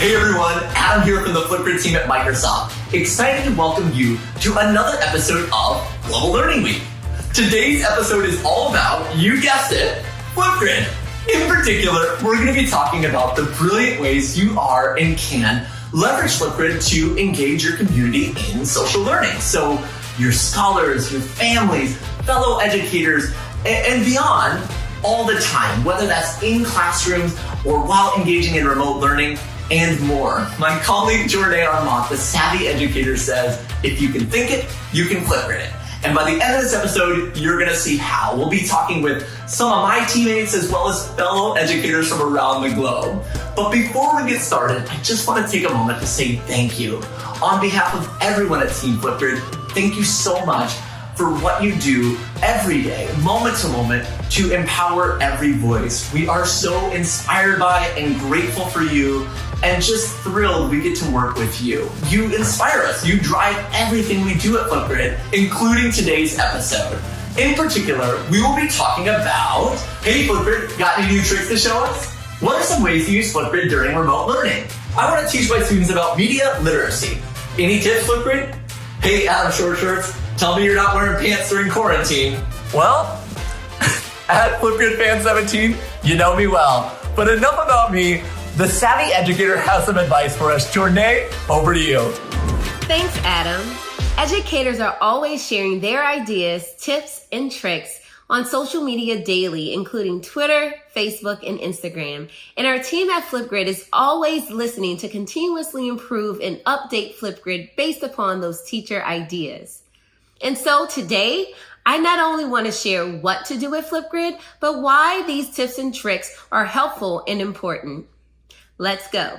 Hey everyone, Adam here from the Flipgrid team at Microsoft. Excited to welcome you to another episode of Global Learning Week. Today's episode is all about, you guessed it, Flipgrid. In particular, we're going to be talking about the brilliant ways you are and can leverage Flipgrid to engage your community in social learning. So your scholars, your families, fellow educators, and beyond all the time, whether that's in classrooms or while engaging in remote learning and more. My colleague Jordan Armont, the savvy educator, says, if you can think it, you can Flipgrid it. And by the end of this episode, you're gonna see how. We'll be talking with some of my teammates as well as fellow educators from around the globe. But before we get started, I just wanna take a moment to say thank you. On behalf of everyone at Team Flipgrid, thank you so much for what you do every day, moment to moment, to empower every voice. We are so inspired by and grateful for you, and just thrilled we get to work with you. You inspire us. You drive everything we do at Flipgrid, including today's episode. In particular, we will be talking about, hey Flipgrid, got any new tricks to show us? What are some ways to use Flipgrid during remote learning? I want to teach my students about media literacy. Any tips, Flipgrid? Hey, Adam Short Shorts, tell me you're not wearing pants during quarantine. Well, at Flipgrid Fan 17, you know me well. But enough about me. The savvy educator has some advice for us. Jornay, over to you. Thanks, Adam. Educators are always sharing their ideas, tips, and tricks on social media daily, including Twitter, Facebook, and Instagram. And our team at Flipgrid is always listening to continuously improve and update Flipgrid based upon those teacher ideas. And so today, I not only want to share what to do with Flipgrid, but why these tips and tricks are helpful and important. Let's go.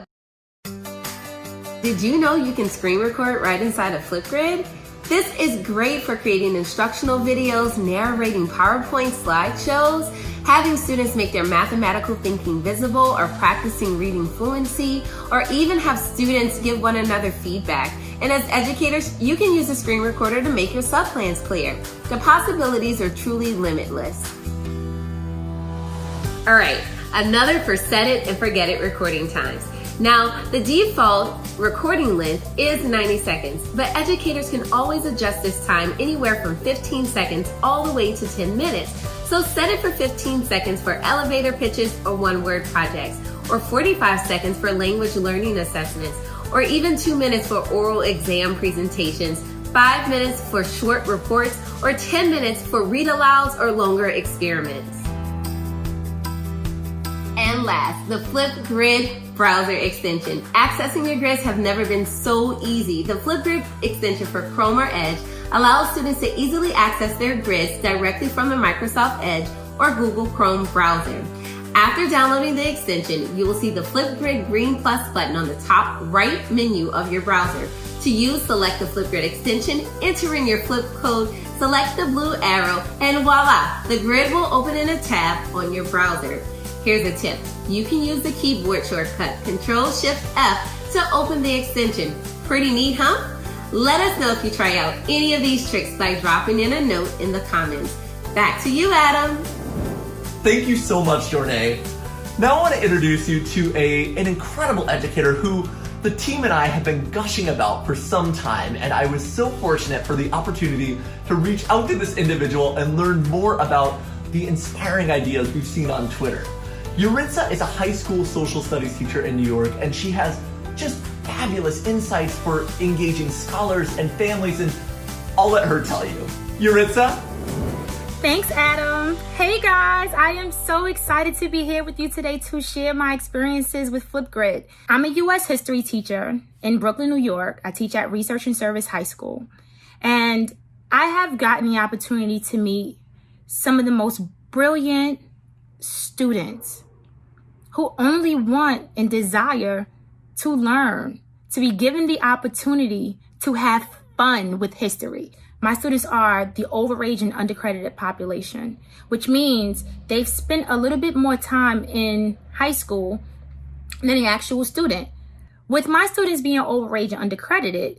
Did you know you can screen record right inside of Flipgrid? This is great for creating instructional videos, narrating PowerPoint slideshows, having students make their mathematical thinking visible, or practicing reading fluency, or even have students give one another feedback. And as educators, you can use a screen recorder to make your subplans clear. The possibilities are truly limitless. All right, another for set it and forget it recording times. Now, the default recording length is 90 seconds, but educators can always adjust this time anywhere from 15 seconds all the way to 10 minutes. So set it for 15 seconds for elevator pitches or one-word projects, or 45 seconds for language learning assessments, or even 2 minutes for oral exam presentations, 5 minutes for short reports, or 10 minutes for read-alouds or longer experiments. And last, the Flipgrid browser extension. Accessing your grids have never been so easy. The Flipgrid extension for Chrome or Edge allows students to easily access their grids directly from the Microsoft Edge or Google Chrome browser. After downloading the extension, you will see the Flipgrid green plus button on the top right menu of your browser. To use, select the Flipgrid extension, enter in your Flip code, select the blue arrow, and voila, the grid will open in a tab on your browser. Here's a tip. You can use the keyboard shortcut Control-Shift-F to open the extension. Pretty neat, huh? Let us know if you try out any of these tricks by dropping in a note in the comments. Back to you, Adam. Thank you so much, Jornay. Now I want to introduce you to an incredible educator who the team and I have been gushing about for some time, and I was so fortunate for the opportunity to reach out to this individual and learn more about the inspiring ideas we've seen on Twitter. Yuritsa is a high school social studies teacher in New York, and she has just fabulous insights for engaging scholars and families, and I'll let her tell you. Yuritsa? Thanks, Adam. Hey guys, I am so excited to be here with you today to share my experiences with Flipgrid. I'm a U.S. history teacher in Brooklyn, New York. I teach at Research and Service High School, and I have gotten the opportunity to meet some of the most brilliant students who only want and desire to learn, to be given the opportunity to have fun with history. My students are the overage and undercredited population, which means they've spent a little bit more time in high school than the actual student. With my students being overage and undercredited,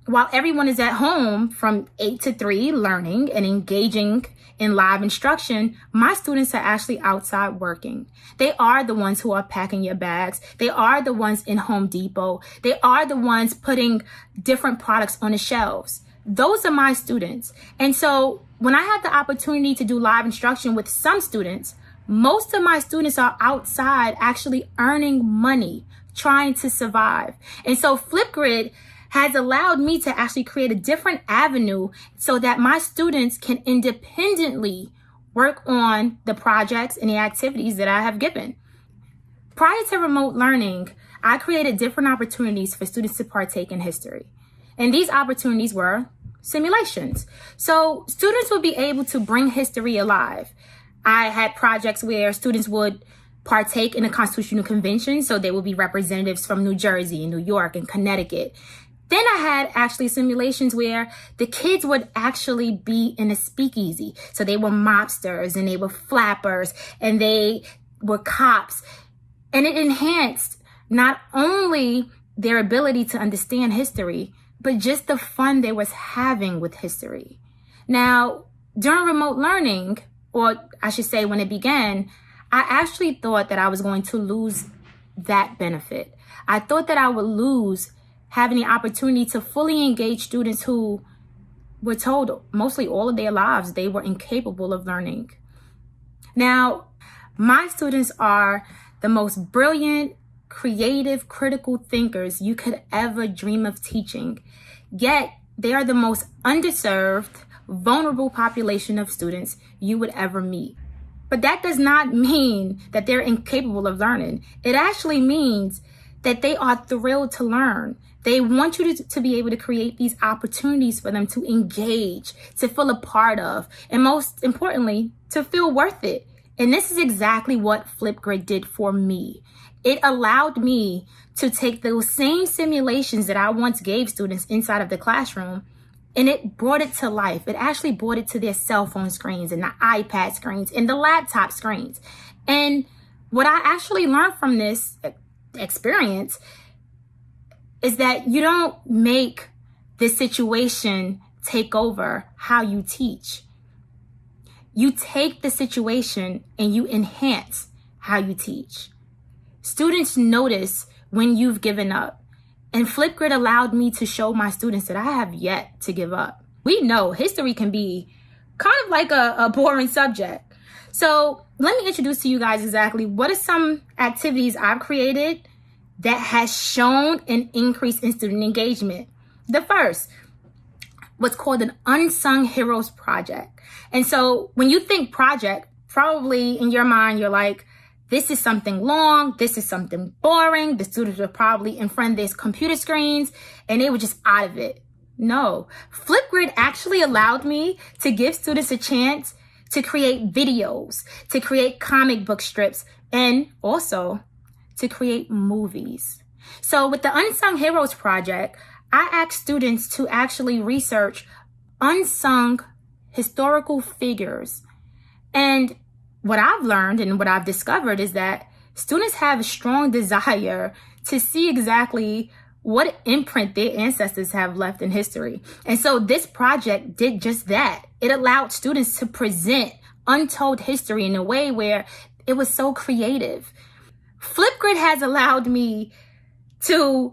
while everyone is at home from 8 to 3 learning and engaging in live instruction, my students are actually outside working. They are the ones who are packing your bags. They are the ones in Home Depot. They are the ones putting different products on the shelves. Those are my students. And so when I have the opportunity to do live instruction with some students, most of my students are outside actually earning money, trying to survive. And so Flipgrid has allowed me to actually create a different avenue so that my students can independently work on the projects and the activities that I have given. Prior to remote learning, I created different opportunities for students to partake in history. And these opportunities were simulations. So students would be able to bring history alive. I had projects where students would partake in a constitutional convention. So there would be representatives from New Jersey and New York and Connecticut. Then I had actually simulations where the kids would actually be in a speakeasy. So they were mobsters and they were flappers and they were cops. And it enhanced not only their ability to understand history, but just the fun they was having with history. Now, during remote learning, or I should say when it began, I actually thought that I was going to lose that benefit. I thought that I would lose having the opportunity to fully engage students who were told mostly all of their lives they were incapable of learning. Now, my students are the most brilliant, creative, critical thinkers you could ever dream of teaching. Yet, they are the most underserved, vulnerable population of students you would ever meet. But that does not mean that they're incapable of learning. It actually means that they are thrilled to learn. They want you to be able to create these opportunities for them to engage, to feel a part of, and most importantly, to feel worth it. And this is exactly what Flipgrid did for me. It allowed me to take those same simulations that I once gave students inside of the classroom, and it brought it to life. It actually brought it to their cell phone screens and the iPad screens and the laptop screens. And what I actually learned from this experience is that you don't make the situation take over how you teach. You take the situation and you enhance how you teach. Students notice when you've given up. And Flipgrid allowed me to show my students that I have yet to give up. We know history can be kind of like a boring subject. So let me introduce to you guys exactly what are some activities I've created that has shown an increase in student engagement. The first, what's called an Unsung Heroes Project. And so when you think project, probably in your mind, you're like, this is something long, this is something boring. The students were probably in front of their computer screens and they were just out of it. No, Flipgrid actually allowed me to give students a chance to create videos, to create comic book strips, and also to create movies. So with the Unsung Heroes Project, I asked students to actually research unsung historical figures. And what I've learned and what I've discovered is that students have a strong desire to see exactly what imprint their ancestors have left in history. And so this project did just that. It allowed students to present untold history in a way where it was so creative. Flipgrid has allowed me to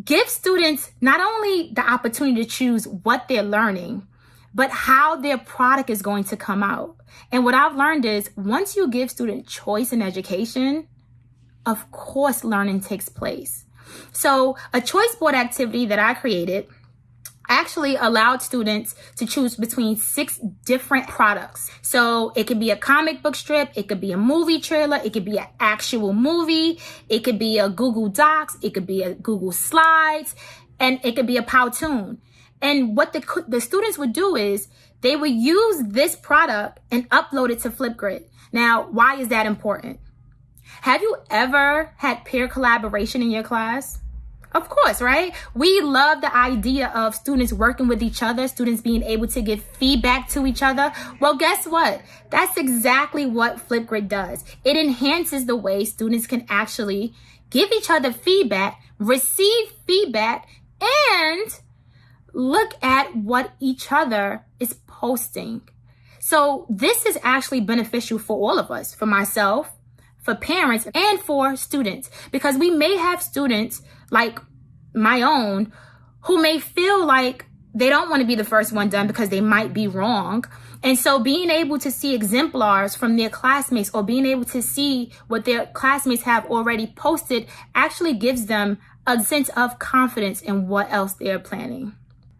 give students not only the opportunity to choose what they're learning, but how their product is going to come out. And what I've learned is once you give students choice in education, of course, learning takes place. So a choice board activity that I created actually allowed students to choose between 6 different products. So it could be a comic book strip, it could be a movie trailer, it could be an actual movie, it could be a Google Docs, it could be a Google Slides, and it could be a Powtoon. And what the students would do is they would use this product and upload it to Flipgrid. Now, why is that important? Have you ever had peer collaboration in your class? Of course, right? We love the idea of students working with each other, students being able to give feedback to each other. Well, guess what? That's exactly what Flipgrid does. It enhances the way students can actually give each other feedback, receive feedback, and look at what each other is posting. So this is actually beneficial for all of us, for myself, for parents, and for students, because we may have students like my own who may feel like they don't want to be the first one done because they might be wrong. And so being able to see exemplars from their classmates or being able to see what their classmates have already posted actually gives them a sense of confidence in what else they're planning.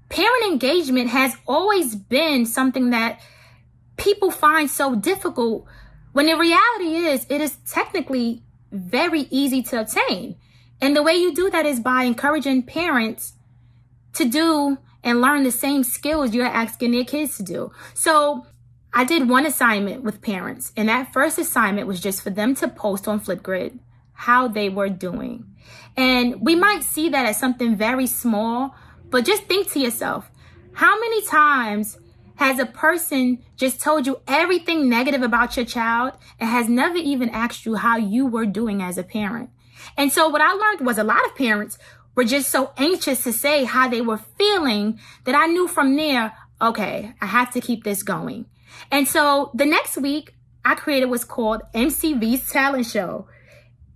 Parent engagement has always been something that people find so difficult, when the reality is it is technically very easy to obtain. And the way you do that is by encouraging parents to do and learn the same skills you're asking their kids to do. So I did one assignment with parents, and that first assignment was just for them to post on Flipgrid how they were doing. And we might see that as something very small, but just think to yourself, how many times has a person just told you everything negative about your child and has never even asked you how you were doing as a parent? And so what I learned was a lot of parents were just so anxious to say how they were feeling that I knew from there, okay, I have to keep this going. And so the next week I created what's called MCV's Talent Show.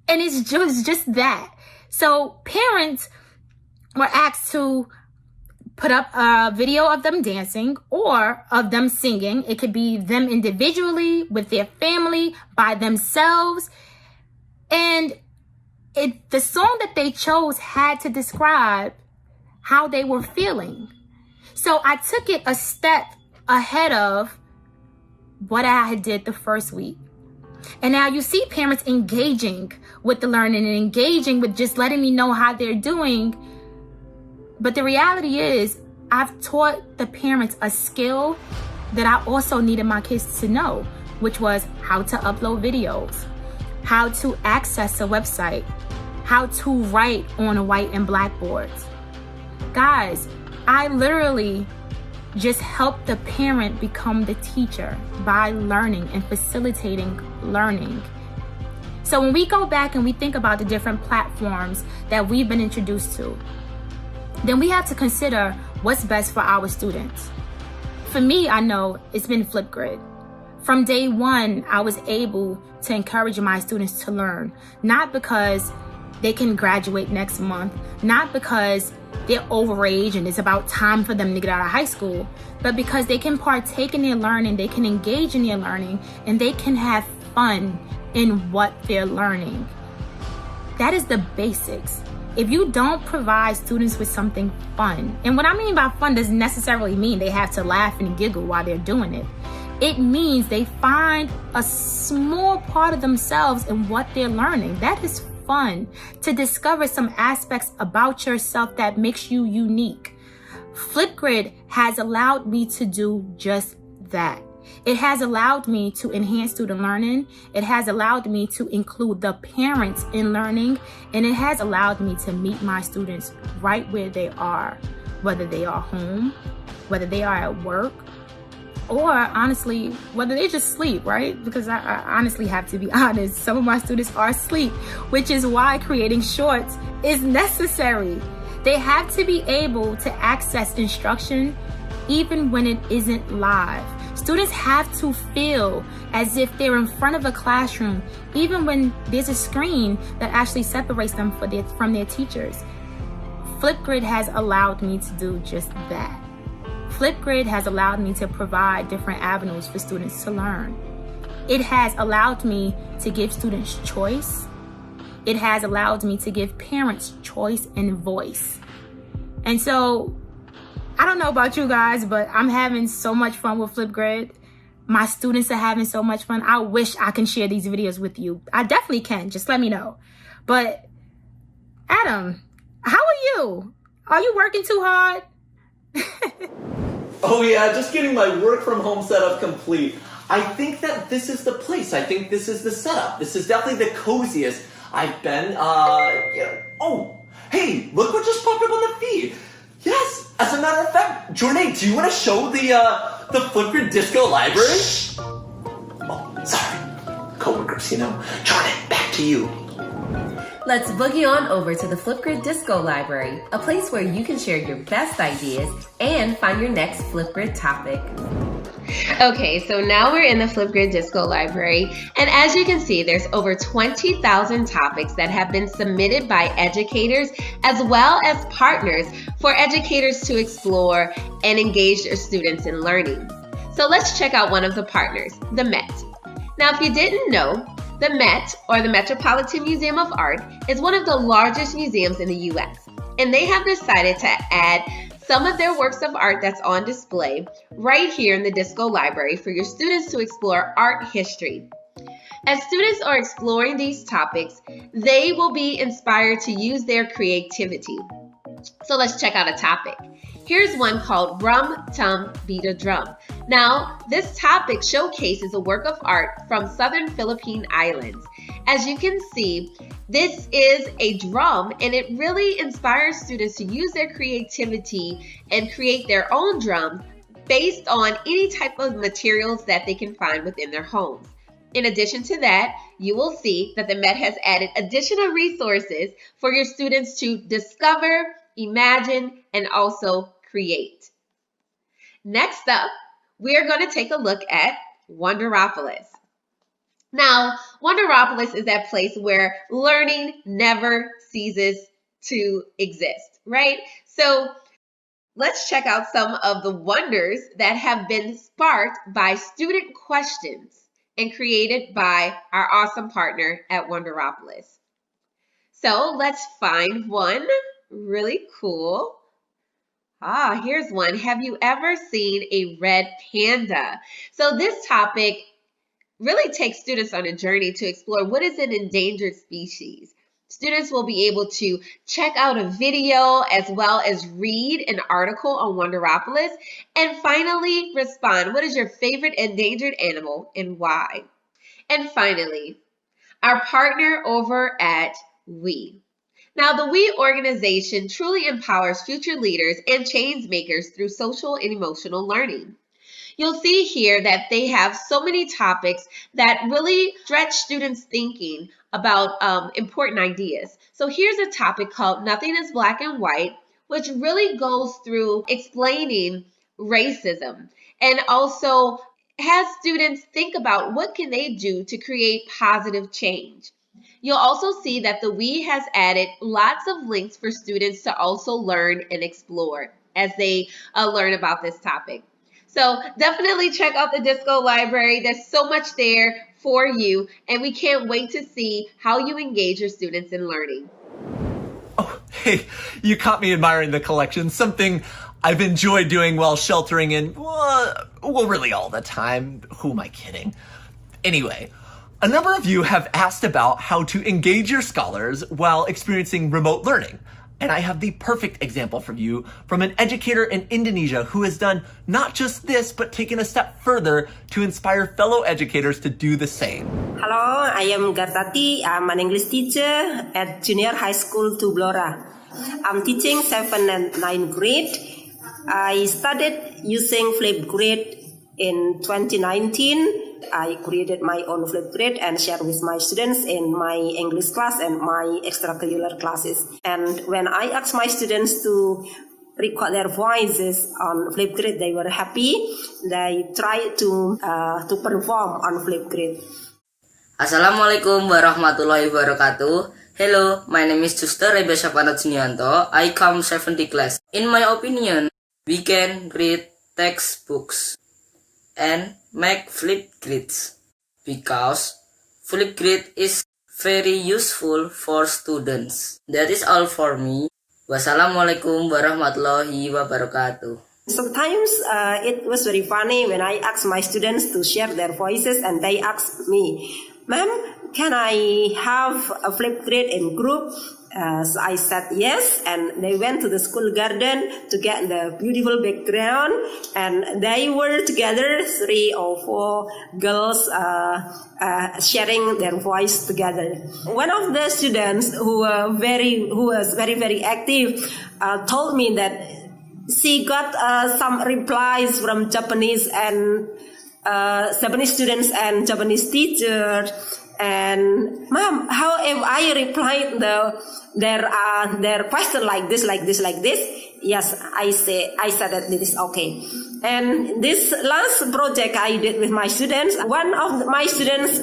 And it's just that. So parents were asked to put up a video of them dancing or of them singing. It could be them individually, with their family, by themselves. And the song that they chose had to describe how they were feeling. So I took it a step ahead of what I had did the first week. And now you see parents engaging with the learning and engaging with just letting me know how they're doing. But the reality is, I've taught the parents a skill that I also needed my kids to know, which was how to upload videos, how to access a website, how to write on white and blackboards. Guys, I literally just helped the parent become the teacher by learning and facilitating learning. So when we go back and we think about the different platforms that we've been introduced to, then we have to consider what's best for our students. For me, I know it's been Flipgrid. From day one, I was able to encourage my students to learn, not because they can graduate next month, not because they're overage and it's about time for them to get out of high school, but because they can partake in their learning, they can engage in their learning, and they can have fun in what they're learning. That is the basics. If you don't provide students with something fun, and what I mean by fun doesn't necessarily mean they have to laugh and giggle while they're doing it. It means they find a small part of themselves in what they're learning. That is fun, to discover some aspects about yourself that makes you unique. Flipgrid has allowed me to do just that. It has allowed me to enhance student learning. It has allowed me to include the parents in learning. And it has allowed me to meet my students right where they are, whether they are home, whether they are at work, or honestly, whether they just sleep, right? Because I honestly have to be honest, some of my students are asleep, which is why creating shorts is necessary. They have to be able to access instruction even when it isn't live. Students have to feel as if they're in front of a classroom, even when there's a screen that actually separates them from their teachers. Flipgrid has allowed me to do just that. Flipgrid has allowed me to provide different avenues for students to learn. It has allowed me to give students choice. It has allowed me to give parents choice and voice. And so, I don't know about you guys, but I'm having so much fun with Flipgrid. My students are having so much fun. I wish I can share these videos with you. I definitely can. Just let me know. But Adam, how are you? Are you working too hard? Oh yeah, just getting my work from home setup complete. I think that this is the place. I think this is the setup. This is definitely the coziest I've been. Oh, hey, look what just popped up on the feed. Yes, as a matter of fact, Jordan, do you want to show the Flipgrid Disco library? Oh, sorry, coworkers, Jordan, back to you. Let's boogie on over to the Flipgrid Disco library, a place where you can share your best ideas and find your next Flipgrid topic. Okay, so now we're in the Flipgrid Disco library, and as you can see, there's over 20,000 topics that have been submitted by educators as well as partners for educators to explore and engage their students in learning. So let's check out one of the partners, the Met. Now, if you didn't know, the Met, or the Metropolitan Museum of Art, is one of the largest museums in the U.S., and they have decided to add some of their works of art that's on display right here in the Disco Library for your students to explore art history. As students are exploring these topics, they will be inspired to use their creativity. So let's check out a topic. Here's one called Rum Tum Beat a Drum. Now, this topic showcases a work of art from southern Philippine Islands. As you can see, this is a drum, and it really inspires students to use their creativity and create their own drum based on any type of materials that they can find within their homes. In addition to that, you will see that the Met has added additional resources for your students to discover, imagine, and also create. Next up, we are going to take a look at Wonderopolis. Now, Wonderopolis is that place where learning never ceases to exist, right? So let's check out some of the wonders that have been sparked by student questions and created by our awesome partner at Wonderopolis. So let's find one really cool. Here's one. Have you ever seen a red panda? So this topic really takes students on a journey to explore what is an endangered species. Students will be able to check out a video as well as read an article on Wonderopolis and finally respond. What is your favorite endangered animal and why? And finally, our partner over at We. Now, the We organization truly empowers future leaders and change makers through social and emotional learning. You'll see here that they have so many topics that really stretch students' thinking about important ideas. So here's a topic called Nothing is Black and White, which really goes through explaining racism and also has students think about what can they do to create positive change. You'll also see that the We has added lots of links for students to also learn and explore as they learn about this topic. So definitely check out the Disco Library. There's so much there for you, and we can't wait to see how you engage your students in learning. Oh, hey, you caught me admiring the collection, something I've enjoyed doing while sheltering in, well, really all the time. Who am I kidding? Anyway, a number of you have asked about how to engage your scholars while experiencing remote learning. And I have the perfect example for you from an educator in Indonesia who has done not just this, but taken a step further to inspire fellow educators to do the same. Hello, I am Gartati. I'm an English teacher at Junior High School Tublora. I'm teaching 7th and 9th grade. I started using Flipgrid in 2019. I created my own Flipgrid and shared with my students in my English class and my extracurricular classes. And when I asked my students to record their voices on Flipgrid, they were happy. They tried to perform on Flipgrid. Assalamualaikum warahmatullahi wabarakatuh. Hello, my name is Juster Rebesha Panatjunianto. I come 70 class. In my opinion, we can read textbooks and make Flipgrids because Flipgrid is very useful for students. That is all for me. Wassalamualaikum warahmatullahi wabarakatuh. Sometimes it was very funny when I asked my students to share their voices and they asked me, "Ma'am, can I have a Flipgrid in group?" So I said yes, and they went to the school garden to get the beautiful background, and they were together, 3 or 4 girls sharing their voice together. One of the students who was very active told me that she got some replies from Japanese students and Japanese teachers. And Mom, how if I replied their question like this? Yes, I said that it is okay. And this last project I did with my students, one of my students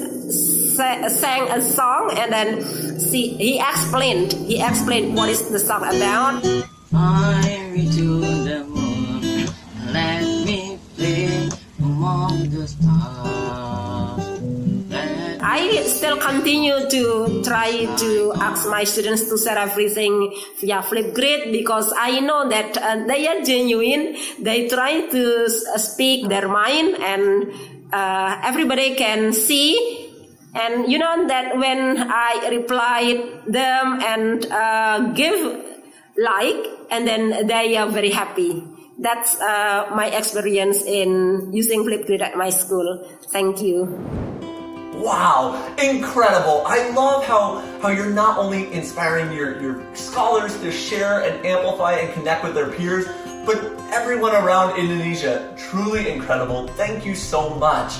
sang a song, and then he explained what is the song about. I'm to the moon, let me play among the stars. I still continue to try to ask my students to share everything via Flipgrid, because I know that they are genuine. They try to speak their mind, and everybody can see. And you know that when I reply them and give like, and then they are very happy. That's my experience in using Flipgrid at my school. Thank you. Wow, incredible. I love how you're not only inspiring your scholars to share and amplify and connect with their peers, but everyone around Indonesia. Truly incredible. Thank you so much.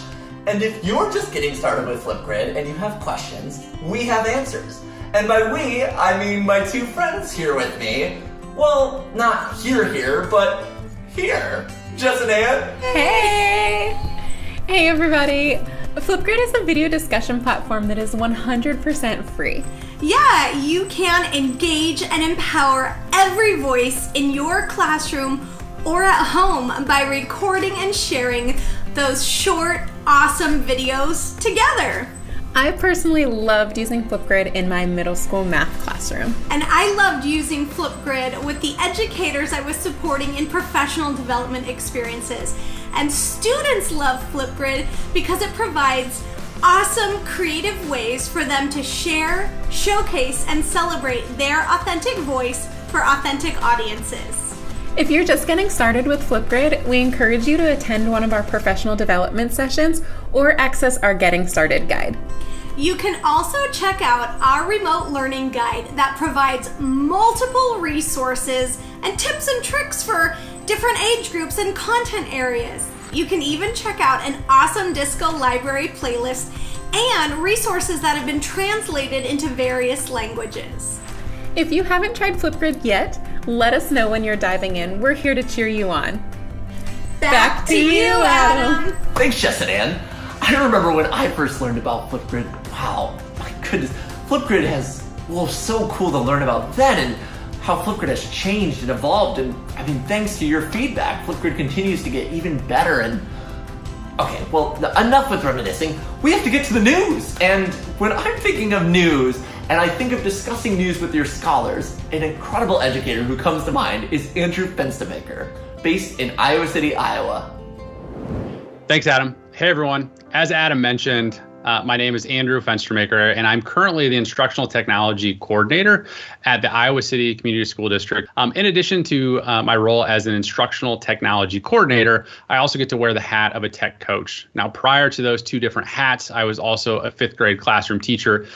And if you're just getting started with Flipgrid and you have questions, we have answers. And by we, I mean my two friends here with me. Well, not here, but here. Jess and Ann. Hey! Hey everybody! Flipgrid is a video discussion platform that is 100% free. Yeah, you can engage and empower every voice in your classroom or at home by recording and sharing those short, awesome videos together. I personally loved using Flipgrid in my middle school math classroom. And I loved using Flipgrid with the educators I was supporting in professional development experiences. And students love Flipgrid because it provides awesome creative ways for them to share, showcase, and celebrate their authentic voice for authentic audiences. If you're just getting started with Flipgrid, we encourage you to attend one of our professional development sessions or access our Getting Started guide. You can also check out our remote learning guide that provides multiple resources and tips and tricks for different age groups and content areas. You can even check out an awesome disco library playlist and resources that have been translated into various languages. If you haven't tried Flipgrid yet, let us know when you're diving in. We're here to cheer you on. Back to you, Adam. Thanks, Jess and Ann. I remember when I first learned about Flipgrid. Wow, my goodness. Flipgrid was so cool to learn about then, and how Flipgrid has changed and evolved. And I mean, thanks to your feedback, Flipgrid continues to get even better. And okay, well, enough with reminiscing. We have to get to the news. And when I'm thinking of news, and I think of discussing news with your scholars, an incredible educator who comes to mind is Andrew Fenstermaker, based in Iowa City, Iowa. Thanks, Adam. Hey, everyone. As Adam mentioned, my name is Andrew Fenstermaker, and I'm currently the Instructional Technology Coordinator at the Iowa City Community School District. In addition to my role as an Instructional Technology Coordinator, I also get to wear the hat of a tech coach. Now, prior to those two different hats, I was also a fifth grade classroom teacher.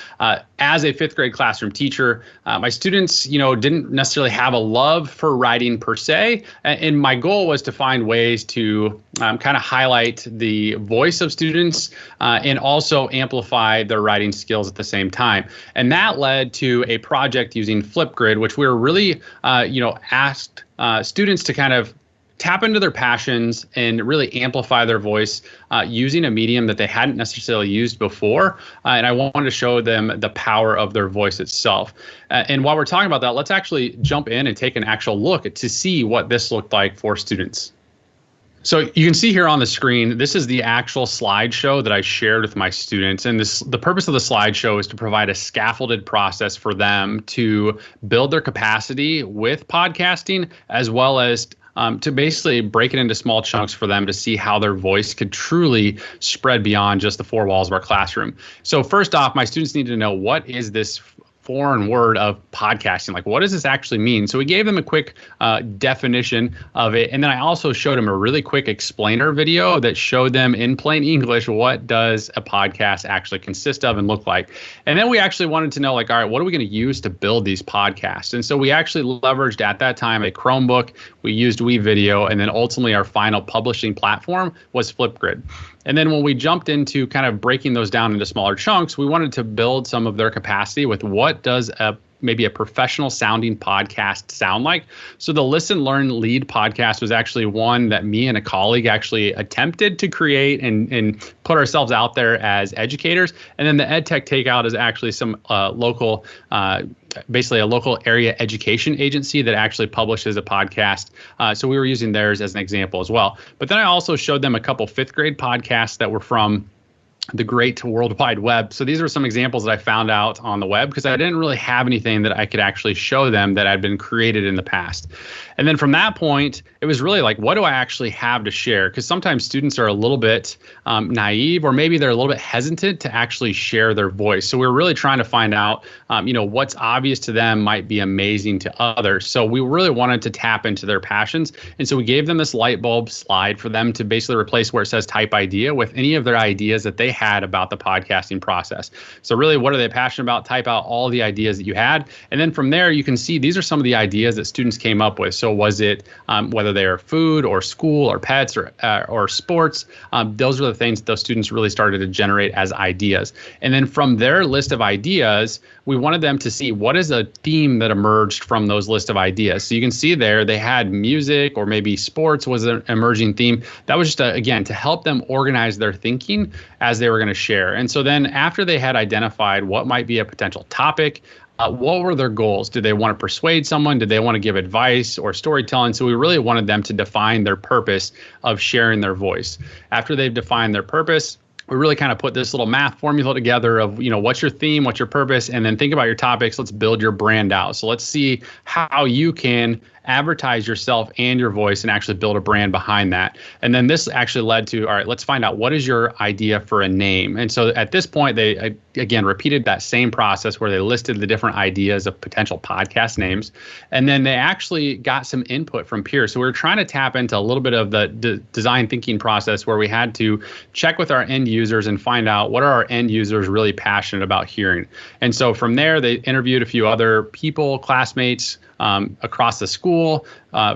As a fifth grade classroom teacher, my students, didn't necessarily have a love for writing per se, and my goal was to find ways to kind of highlight the voice of students and also amplify their writing skills at the same time. And that led to a project using Flipgrid, which we were really, asked students to kind of tap into their passions and really amplify their voice using a medium that they hadn't necessarily used before. And I wanted to show them the power of their voice itself. And while we're talking about that, let's actually jump in and take an actual look to see what this looked like for students. So you can see here on the screen, this is the actual slideshow that I shared with my students. And the purpose of the slideshow is to provide a scaffolded process for them to build their capacity with podcasting, as well as to basically break it into small chunks for them to see how their voice could truly spread beyond just the four walls of our classroom. So first off, my students need to know, what is this foreign word of podcasting? Like, what does this actually mean? So we gave them a quick definition of it. And then I also showed them a really quick explainer video that showed them in plain English, what does a podcast actually consist of and look like? And then we actually wanted to know, like, all right, what are we going to use to build these podcasts? And so we actually leveraged at that time a Chromebook. We used WeVideo, and then ultimately our final publishing platform was Flipgrid. And then when we jumped into kind of breaking those down into smaller chunks, we wanted to build some of their capacity with what does maybe a professional sounding podcast sound like. So the Listen, Learn, Lead podcast was actually one that me and a colleague actually attempted to create and put ourselves out there as educators. And then the EdTech Takeout is actually some local, basically a local area education agency that actually publishes a podcast. So we were using theirs as an example as well. But then I also showed them a couple fifth grade podcasts that were from the great World Wide Web. So these are some examples that I found out on the web because I didn't really have anything that I could actually show them that had been created in the past. And then from that point, it was really like, what do I actually have to share? Because sometimes students are a little bit naive, or maybe they're a little bit hesitant to actually share their voice. So we're really trying to find out, what's obvious to them might be amazing to others. So we really wanted to tap into their passions. And so we gave them this light bulb slide for them to basically replace where it says type idea with any of their ideas that they had about the podcasting process. So really, what are they passionate about? Type out all the ideas that you had. And then from there, you can see these are some of the ideas that students came up with. So was it whether they are food or school or pets or sports, those are the things that those students really started to generate as ideas. And then from their list of ideas, we wanted them to see what is a theme that emerged from those list of ideas. So you can see there, they had music or maybe sports was an emerging theme. That was just, again, to help them organize their thinking as they were going to share. And so then after they had identified what might be a potential topic, what were their goals? Did they want to persuade someone? Did they want to give advice or storytelling? So we really wanted them to define their purpose of sharing their voice. After they've defined their purpose, we really kind of put this little math formula together of, what's your theme, what's your purpose, and then think about your topics. Let's build your brand out. So let's see how you can advertise yourself and your voice and actually build a brand behind that. And then this actually led to, all right, let's find out what is your idea for a name. And so at this point, they, again, repeated that same process where they listed the different ideas of potential podcast names. And then they actually got some input from peers. So we were trying to tap into a little bit of the design thinking process where we had to check with our end users and find out what are our end users really passionate about hearing. And so from there, they interviewed a few other people, classmates, across the school,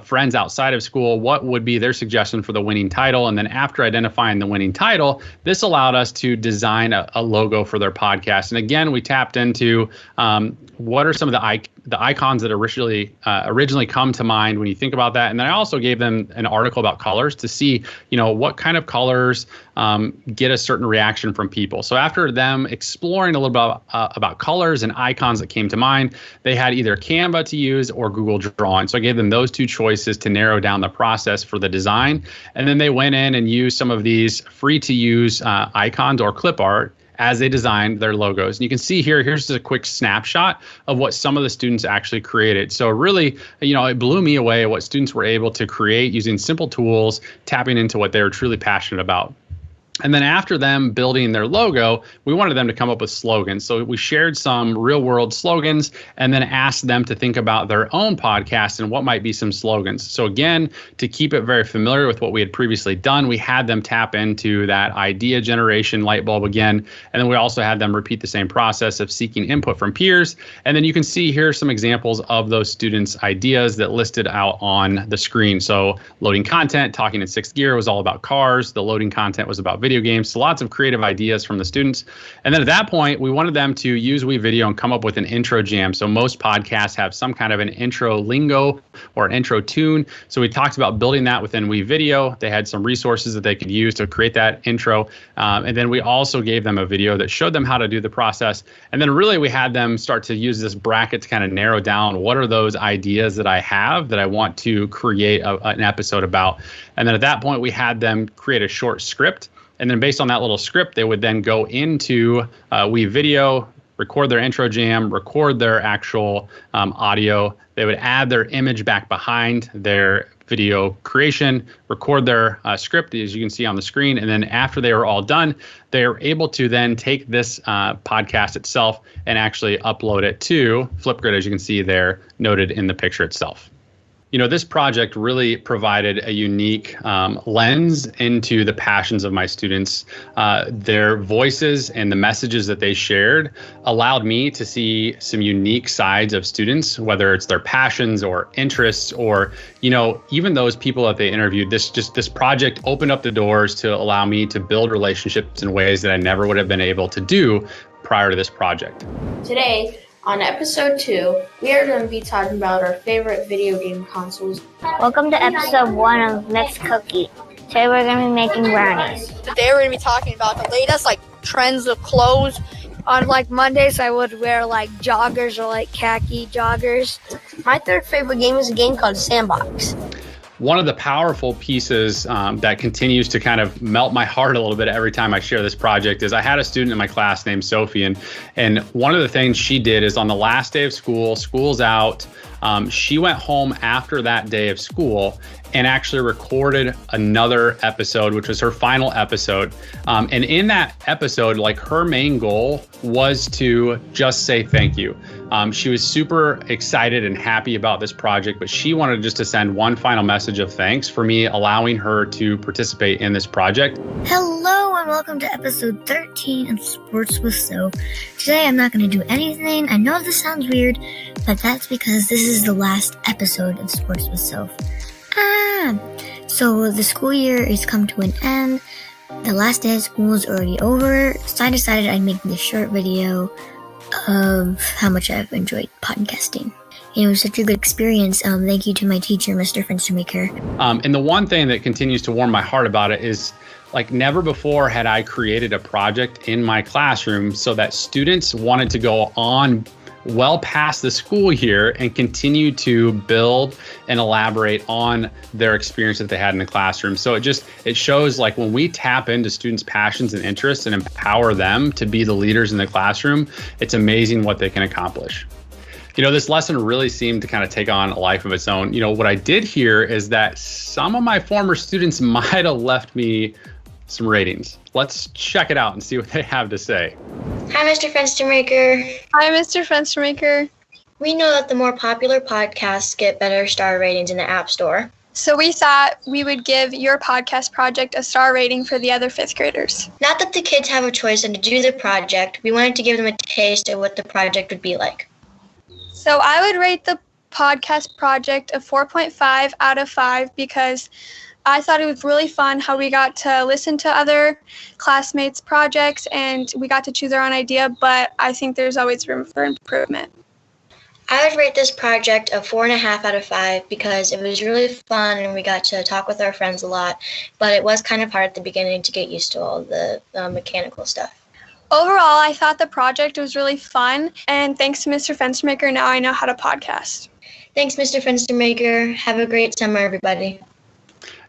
friends outside of school, what would be their suggestion for the winning title. And then after identifying the winning title, this allowed us to design a logo for their podcast. And again, we tapped into what are some of the icons that originally come to mind when you think about that. And then I also gave them an article about colors to see, what kind of colors get a certain reaction from people. So after them exploring a little bit about colors and icons that came to mind, they had either Canva to use or Google Drawing. So I gave them those two choices to narrow down the process for the design. And then they went in and used some of these free to use icons or clip art as they designed their logos. And you can see here's just a quick snapshot of what some of the students actually created. So really, it blew me away what students were able to create using simple tools, tapping into what they were truly passionate about. And then after them building their logo, we wanted them to come up with slogans. So we shared some real world slogans and then asked them to think about their own podcast and what might be some slogans. So again, to keep it very familiar with what we had previously done, we had them tap into that idea generation light bulb again. And then we also had them repeat the same process of seeking input from peers. And then you can see here some examples of those students' ideas that listed out on the screen. So loading content, talking in sixth gear was all about cars. The loading content was about video games. So lots of creative ideas from the students. And then at that point, we wanted them to use WeVideo and come up with an intro jam. So most podcasts have some kind of an intro lingo or an intro tune. So we talked about building that within WeVideo. They had some resources that they could use to create that intro. And then we also gave them a video that showed them how to do the process. And then really we had them start to use this bracket to kind of narrow down what are those ideas that I have that I want to create an episode about. And then at that point, we had them create a short script. And then based on that little script, they would then go into WeVideo, record their intro jam, record their actual audio. They would add their image back behind their video creation, record their script, as you can see on the screen. And then after they were all done, they were able to then take this podcast itself and actually upload it to Flipgrid, as you can see there, noted in the picture itself. This project really provided a unique lens into the passions of my students. Their voices and the messages that they shared allowed me to see some unique sides of students, whether it's their passions or interests or, even those people that they interviewed. This project opened up the doors to allow me to build relationships in ways that I never would have been able to do prior to this project. Today, on episode 2, we are going to be talking about our favorite video game consoles. Welcome to episode 1 of Mixed Cookie. Today we're going to be making brownies. Today we're going to be talking about the latest trends of clothes. On Mondays I would wear joggers or khaki joggers. My third favorite game is a game called Sandbox. One of the powerful pieces that continues to kind of melt my heart a little bit every time I share this project is I had a student in my class named Sophie, and one of the things she did is on the last day of school's out, she went home after that day of school and actually recorded another episode, which was her final episode. And in that episode, her main goal was to just say thank you. She was super excited and happy about this project, but she wanted just to send one final message of thanks for me allowing her to participate in this project. Hello and welcome to episode 13 of Sports with Soph. Today I'm not going to do anything. I know this sounds weird, but that's because this is the last episode of Sports with Soph. So the school year is come to an end. The last day of school is already over, so I decided I'd make this short video of how much I've enjoyed podcasting. It was such a good experience. Thank you to my teacher, Mr. Fenstermaker. And the one thing that continues to warm my heart about it is never before had I created a project in my classroom so that students wanted to go on well past the school year and continue to build and elaborate on their experience that they had in the classroom. So it shows when we tap into students' passions and interests and empower them to be the leaders in the classroom, it's amazing what they can accomplish. This lesson really seemed to kind of take on a life of its own. What I did hear is that some of my former students might have left me some ratings. Let's check it out and see what they have to say. Hi, Mr. Fenstermaker. Hi, Mr. Fenstermaker. We know that the more popular podcasts get better star ratings in the App Store. So we thought we would give your podcast project a star rating for the other 5th graders. Not that the kids have a choice and to do the project, we wanted to give them a taste of what the project would be like. So I would rate the podcast project a 4.5 out of 5 because I thought it was really fun how we got to listen to other classmates' projects and we got to choose our own idea, but I think there's always room for improvement. I would rate this project a 4.5 out of 5 because it was really fun and we got to talk with our friends a lot, but it was kind of hard at the beginning to get used to all the mechanical stuff. Overall, I thought the project was really fun, and thanks to Mr. Fenstermaker, now I know how to podcast. Thanks, Mr. Fenstermaker. Have a great summer, everybody.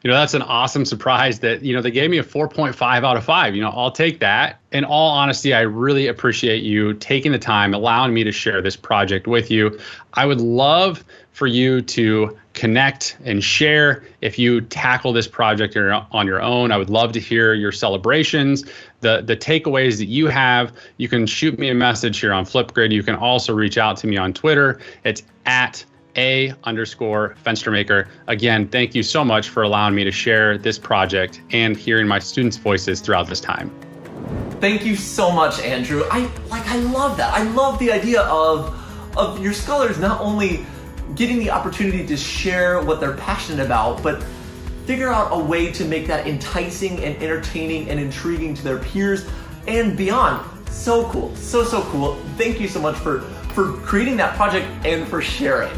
That's an awesome surprise that, they gave me a 4.5 out of 5. I'll take that. In all honesty, I really appreciate you taking the time, allowing me to share this project with you. I would love for you to connect and share if you tackle this project on your own. I would love to hear your celebrations, the takeaways that you have. You can shoot me a message here on Flipgrid. You can also reach out to me on Twitter. It's @A_Fenstermaker. Again, thank you so much for allowing me to share this project and hearing my students' voices throughout this time. Thank you so much, Andrew. I love that. I love the idea of your scholars not only getting the opportunity to share what they're passionate about, but figure out a way to make that enticing and entertaining and intriguing to their peers and beyond. So cool. So cool. Thank you so much for creating that project and for sharing.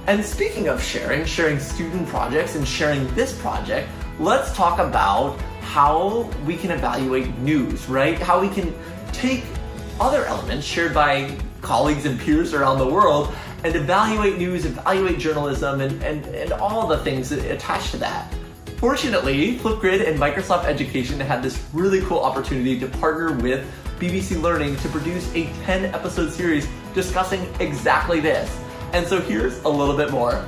And speaking of sharing student projects and sharing this project, let's talk about how we can evaluate news, right? How we can take other elements shared by colleagues and peers around the world and evaluate news, evaluate journalism, and all the things that attach to that. Fortunately, Flipgrid and Microsoft Education had this really cool opportunity to partner with BBC Learning to produce a 10-episode series discussing exactly this. And so here's a little bit more.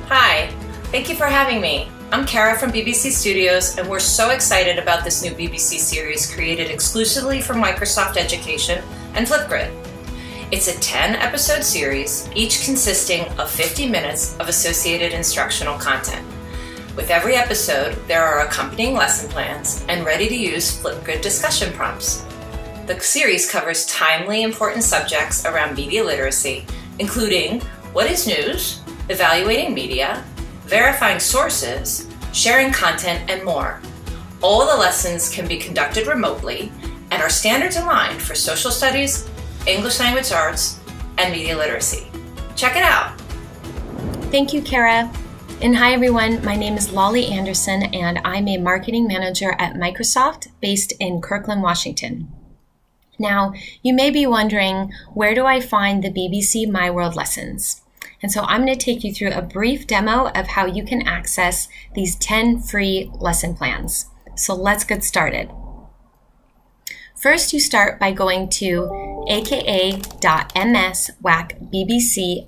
Hi, thank you for having me. I'm Kara from BBC Studios, and we're so excited about this new BBC series created exclusively for Microsoft Education and Flipgrid. It's a 10-episode series, each consisting of 50 minutes of associated instructional content. With every episode, there are accompanying lesson plans and ready-to-use Flipgrid discussion prompts. The series covers timely, important subjects around media literacy, including what is news, evaluating media, verifying sources, sharing content, and more. All the lessons can be conducted remotely and are standards aligned for social studies, English language arts, and media literacy. Check it out. Thank you, Kara. And hi everyone, my name is Lolly Anderson and I'm a marketing manager at Microsoft based in Kirkland, Washington. Now, you may be wondering, where do I find the BBC My World lessons? And so I'm going to take you through a brief demo of how you can access these 10 free lesson plans. So let's get started. First, you start by going to aka.ms/BBC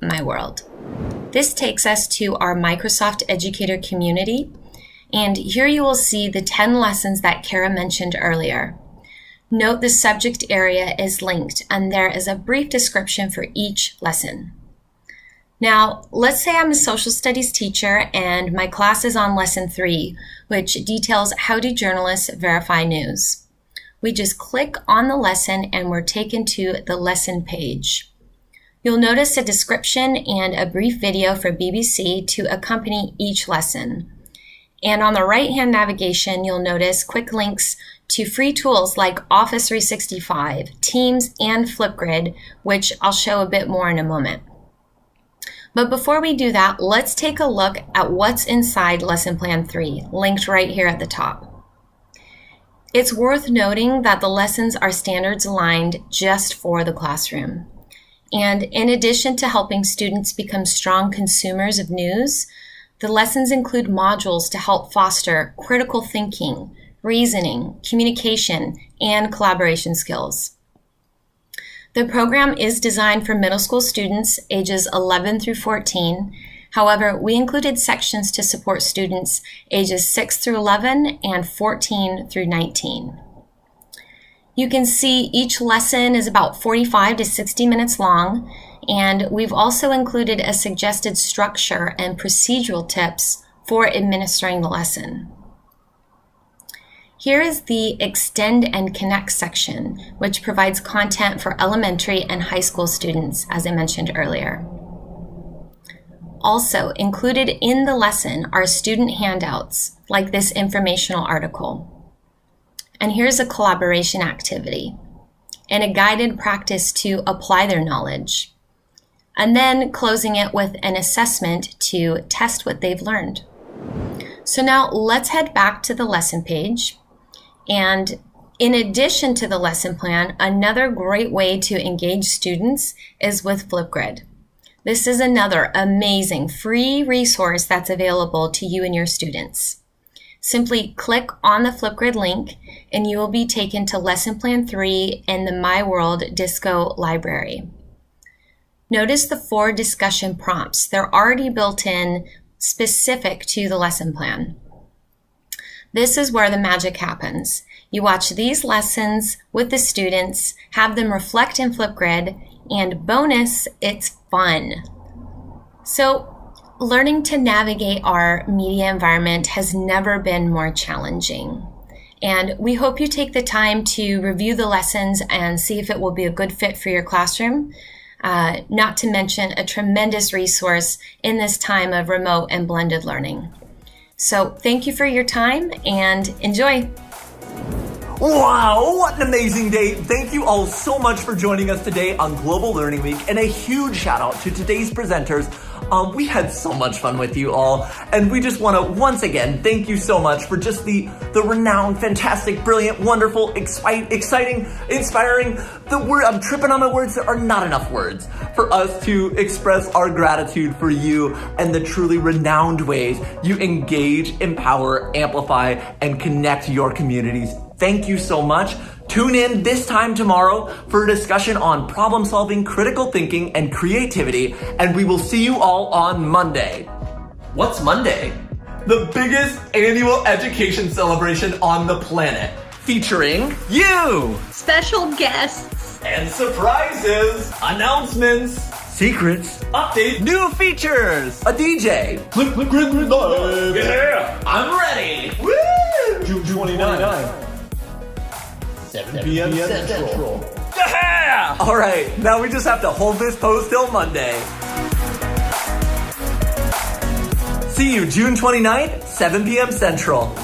My World. This takes us to our Microsoft Educator community, and here you will see the 10 lessons that Kara mentioned earlier. Note the subject area is linked, and there is a brief description for each lesson. Now, let's say I'm a social studies teacher and my class is on lesson 3, which details how do journalists verify news. We just click on the lesson and we're taken to the lesson page. You'll notice a description and a brief video for BBC to accompany each lesson. And on the right-hand navigation, you'll notice quick links to free tools like Office 365, Teams, and Flipgrid, which I'll show a bit more in a moment. But before we do that, let's take a look at what's inside Lesson Plan 3, linked right here at the top. It's worth noting that the lessons are standards aligned just for the classroom. And in addition to helping students become strong consumers of news, the lessons include modules to help foster critical thinking, reasoning, communication, and collaboration skills. The program is designed for middle school students ages 11 through 14. However, we included sections to support students ages 6 through 11 and 14 through 19. You can see each lesson is about 45 to 60 minutes long, and we've also included a suggested structure and procedural tips for administering the lesson. Here is the Extend and Connect section, which provides content for elementary and high school students, as I mentioned earlier. Also included in the lesson are student handouts, like this informational article. And here's a collaboration activity and a guided practice to apply their knowledge. And then closing it with an assessment to test what they've learned. So now let's head back to the lesson page. And in addition to the lesson plan, another great way to engage students is with Flipgrid. This is another amazing free resource that's available to you and your students. Simply click on the Flipgrid link and you will be taken to Lesson Plan 3 in the My World Disco library. Notice the 4 discussion prompts. They're already built in specific to the lesson plan. This is where the magic happens. You watch these lessons with the students, have them reflect in Flipgrid, and bonus, it's fun. So, learning to navigate our media environment has never been more challenging. And we hope you take the time to review the lessons and see if it will be a good fit for your classroom. Not to mention a tremendous resource in this time of remote and blended learning. So thank you for your time and enjoy. Wow, what an amazing day. Thank you all so much for joining us today on Global Learning Week, and a huge shout out to today's presenters. We had so much fun with you all, and we just want to once again thank you so much for just the renowned, fantastic, brilliant, wonderful, exciting, inspiring. I'm tripping on my words. There are not enough words for us to express our gratitude for you and the truly renowned ways you engage, empower, amplify, and connect your communities. Thank you so much. Tune in this time tomorrow for a discussion on problem solving, critical thinking, and creativity, and we will see you all on Monday. What's Monday? The biggest annual education celebration on the planet, featuring you, special guests, and surprises, announcements, secrets, updates, new features, a DJ. Flipgrid Live. Yeah, I'm ready. Woo! June 29. 7 p.m. Central. Yeah! All right, now we just have to hold this pose till Monday. See you June 29th, 7 p.m. Central.